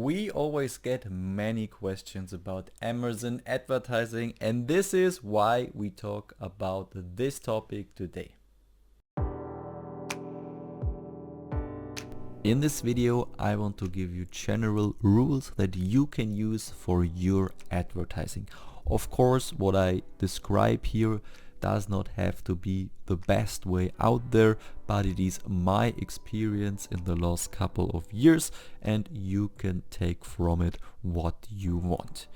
We always get many questions about Amazon advertising, and this is why we talk about this topic today. In this video, I want to give you general rules that you can use for your advertising. Of course, what I describe here does not have to be the best way out there, but it is my experience in the last couple of years, and you can take from it what you want.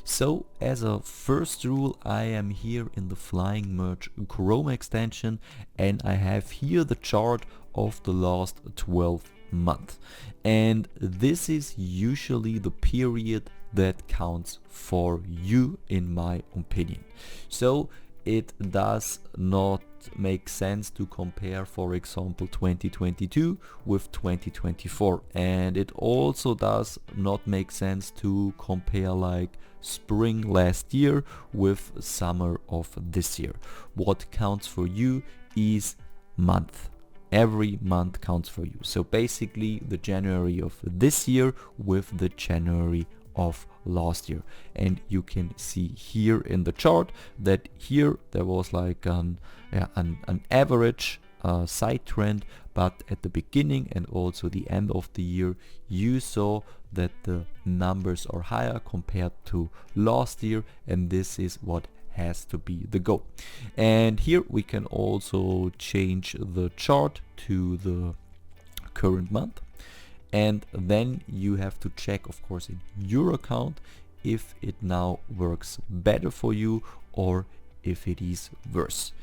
So as a first rule, I am here in the Flying Merge Chrome extension, and I have here the chart of the last 12 months, and this is usually the period that counts for you, in my opinion. So it does not make sense to compare, for example, 2022 with 2024, and it also does not make sense to compare like spring last year with summer of this year. What counts for you is month. Every month counts for you. So basically the January of this year with the January of last year, and you can see here in the chart that here there was like an average side trend, but at the beginning and also the end of the year you saw that the numbers are higher compared to last year, and this is what has to be the goal. And here we can also change the chart to the current month, and then you have to check, of course, in your account if it now works better for you or if it is worse.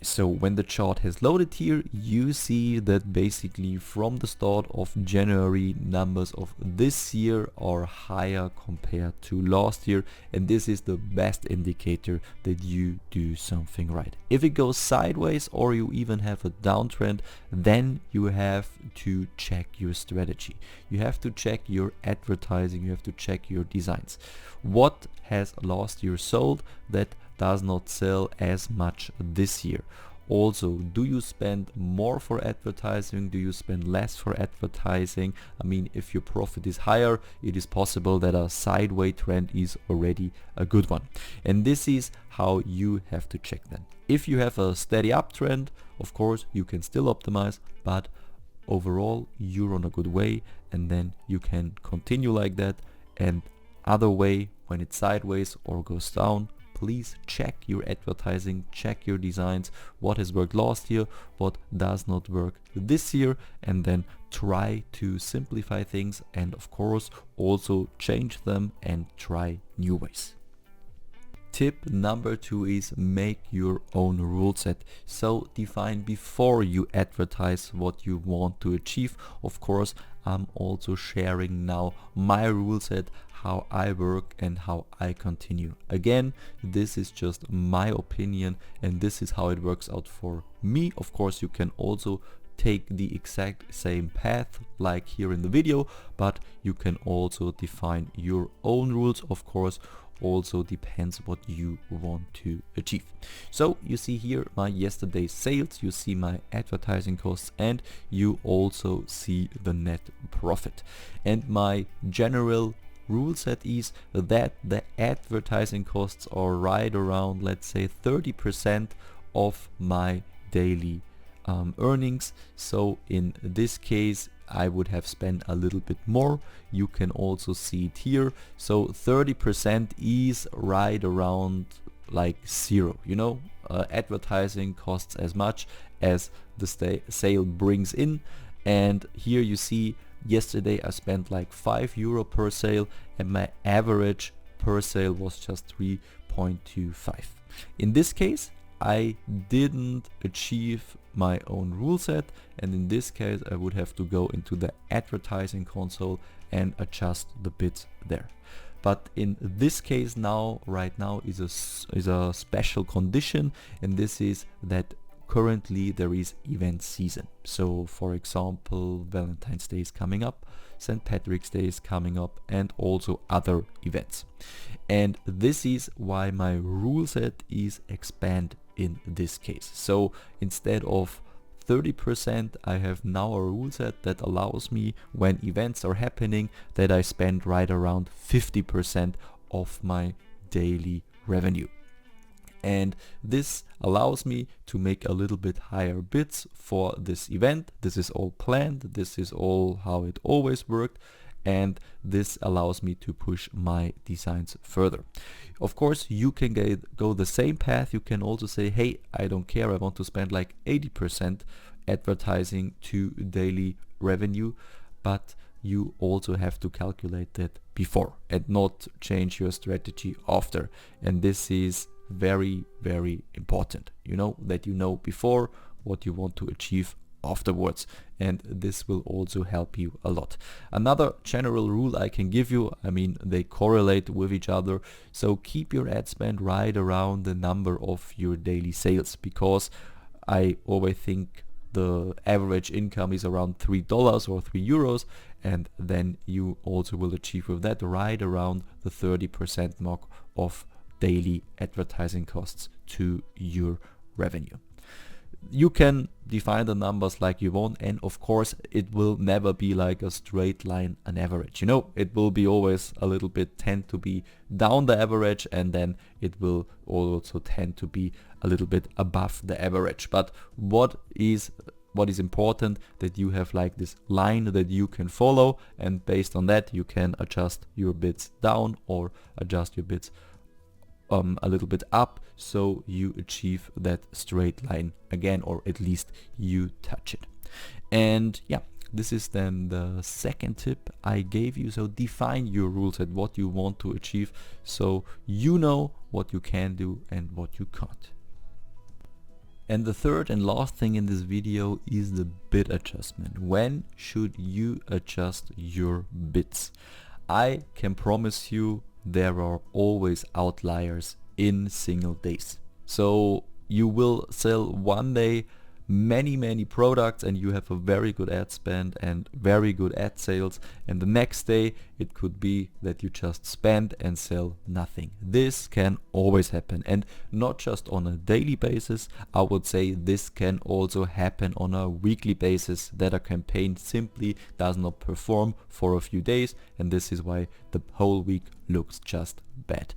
So when the chart has loaded here, you see that basically from the start of January, numbers of this year are higher compared to last year, and this is the best indicator that you do something right. If it goes sideways or you even have a downtrend, then you have to check your strategy. You have to check your advertising, you have to check your designs. What has last year sold that does not sell as much this year? Also, do you spend more for advertising? Do you spend less for advertising? I mean, if your profit is higher, it is possible that a sideways trend is already a good one. And this is how you have to check then. If you have a steady uptrend, of course, you can still optimize, but overall you're on a good way, and then you can continue like that. And other way, when it's sideways or goes down, please check your advertising, check your designs, what has worked last year, what does not work this year, and then try to simplify things, and of course also change them and try new ways. Tip number 2 is make your own rule set. So define before you advertise what you want to achieve. Of course, I'm also sharing now my rule set, how I work and how I continue. Again, this is just my opinion and this is how it works out for me. Of course, you can also take the exact same path like here in the video, but you can also define your own rules. Of course, also depends what you want to achieve. So you see here my yesterday's sales, you see my advertising costs, and you also see the net profit. And my general rule set is that the advertising costs are right around, let's say, 30% of my daily earnings. So in this case I would have spent a little bit more. You can also see it here. So 30% is right around like zero, you know. Advertising costs as much as the sale brings in, and here you see yesterday I spent like €5 per sale and my average per sale was just 3.25. In this case I didn't achieve my own rule set, and in this case I would have to go into the advertising console and adjust the bits there. But in this case now, right now is a special condition, and this is that currently there is event season. So for example, Valentine's Day is coming up, St. Patrick's Day is coming up, and also other events. And this is why my rule set is expand in this case. So instead of 30%, I have now a rule set that allows me, when events are happening, that I spend right around 50% of my daily revenue. And this allows me to make a little bit higher bids for this event. This is all planned. This is all how it always worked. And this allows me to push my designs further. Of course, you can go the same path. You can also say, hey, I don't care. I want to spend like 80% advertising to daily revenue. But you also have to calculate that before and not change your strategy after. And this is very, very important, that you know before what you want to achieve afterwards, and this will also help you a lot. Another general rule I can give you, they correlate with each other, so keep your ad spend right around the number of your daily sales, because I always think the average income is around $3 or €3, and then you also will achieve with that right around the 30% mark of daily advertising costs to your revenue. You can define the numbers like you want, and of course it will never be like a straight line, an average. It will be always a little bit tend to be down the average, and then it will also tend to be a little bit above the average. But what is important, that you have like this line that you can follow, and based on that you can adjust your bids down or adjust your bids a little bit up, so you achieve that straight line again, or at least you touch it. And yeah, this is then the second tip I gave you. So define your rules and what you want to achieve, so you know what you can do and what you can't. And the third and last thing in this video is the bid adjustment. When should you adjust your bids? I can promise you there are always outliers in single days. So you will sell one day many products and you have a very good ad spend and very good ad sales, and the next day it could be that you just spend and sell nothing. This can always happen, and not just on a daily basis. I would say this can also happen on a weekly basis, that a campaign simply does not perform for a few days, and this is why the whole week looks just bad.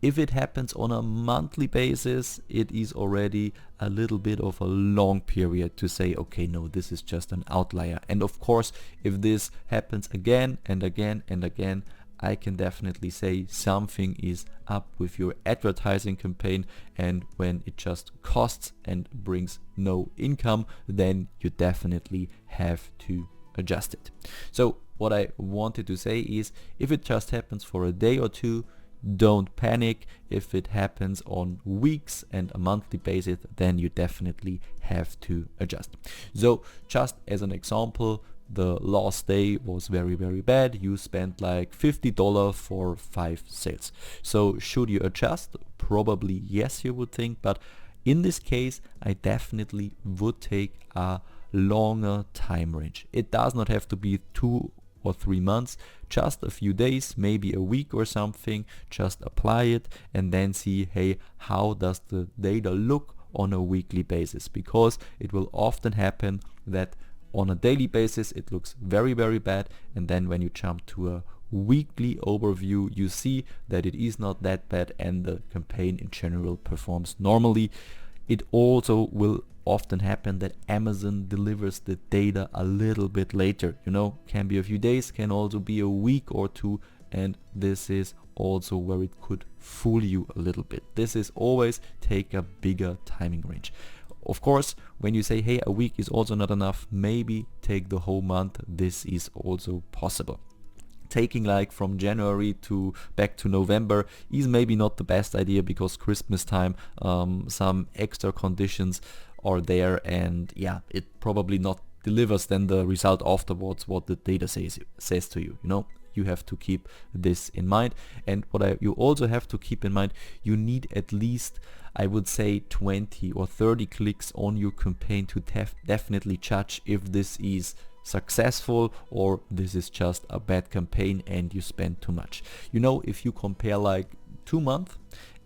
If it happens on a monthly basis, it is already a little bit of a long period to say, okay, no, this is just an outlier. And of course, if this happens again and again and again, I can definitely say something is up with your advertising campaign, and when it just costs and brings no income, then you definitely have to adjust it. So what I wanted to say is, if it just happens for a day or two, don't panic. If it happens on weeks and a monthly basis, then you definitely have to adjust. So just as an example, the last day was very bad. You spent like $50 for 5 sales. So should you adjust? Probably yes, you would think, but in this case I definitely would take a longer time range. It does not have to be 2 or 3 months, just a few days, maybe a week or something. Just apply it and then see, hey, how does the data look on a weekly basis? Because it will often happen that on a daily basis it looks very bad, and then when you jump to a weekly overview, you see that it is not that bad and the campaign in general performs normally. It also will often happen that Amazon delivers the data a little bit later. Can be a few days, can also be a week or two, and this is also where it could fool you a little bit. This is always take a bigger timing range. Of course, when you say, hey, a week is also not enough, maybe take the whole month. This is also possible. Taking like from January to back to November is maybe not the best idea, because Christmas time, some extra conditions are there, and yeah, it probably not delivers then the result afterwards what the data says to you. You have to keep this in mind. And what you also have to keep in mind, you need at least, I would say, 20 or 30 clicks on your campaign to definitely judge if this is successful or this is just a bad campaign and you spend too much. If you compare like 2 months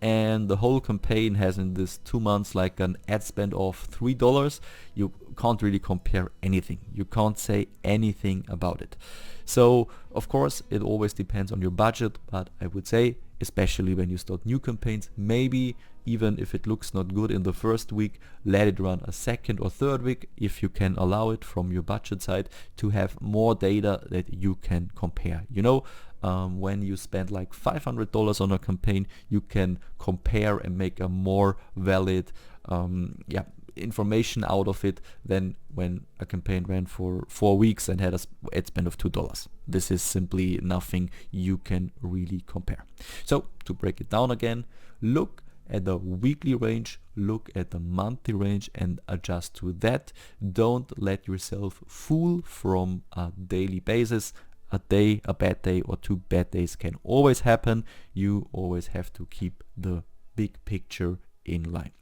and the whole campaign has in this 2 months like an ad spend of $3, you can't really compare anything. You can't say anything about it. So of course it always depends on your budget, but I would say, especially when you start new campaigns, maybe even if it looks not good in the first week, let it run a second or third week if you can allow it from your budget side, to have more data that you can compare. You know, when you spend like $500 on a campaign, you can compare and make a more valid information out of it than when a campaign ran for 4 weeks and had a ad spend of $2. This is simply nothing you can really compare. So to break it down again, look at the weekly range, look at the monthly range and adjust to that. Don't let yourself fool from a daily basis. A day, a bad day or 2 bad days can always happen. You always have to keep the big picture in line.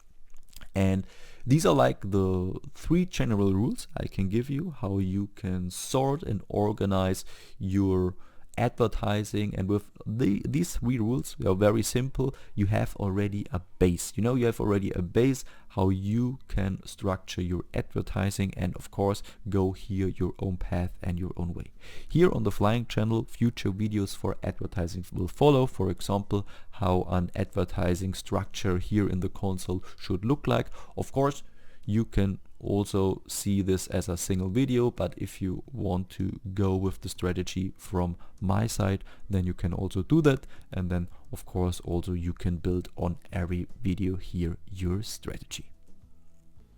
And these are like the 3 general rules I can give you, how you can sort and organize your advertising. And with these 3 rules, they are very simple. You have already a base. You know, you have already a base how you can structure your advertising, and of course go here your own path and your own way. Here on the Flying channel, future videos for advertising will follow. For example, how an advertising structure here in the console should look like. Of course, you can also see this as a single video, but if you want to go with the strategy from my side, then you can also do that, and then of course also you can build on every video here your strategy.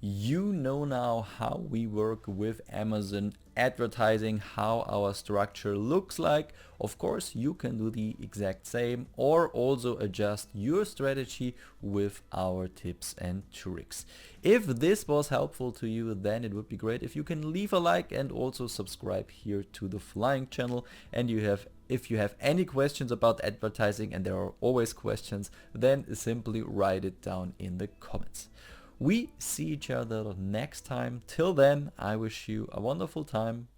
You know now how we work with Amazon advertising, how our structure looks like. Of course, you can do the exact same or also adjust your strategy with our tips and tricks. If this was helpful to you, then it would be great if you can leave a like and also subscribe here to the Flying channel. And if you have any questions about advertising, and there are always questions, then simply write it down in the comments. We see each other next time. Till then, I wish you a wonderful time.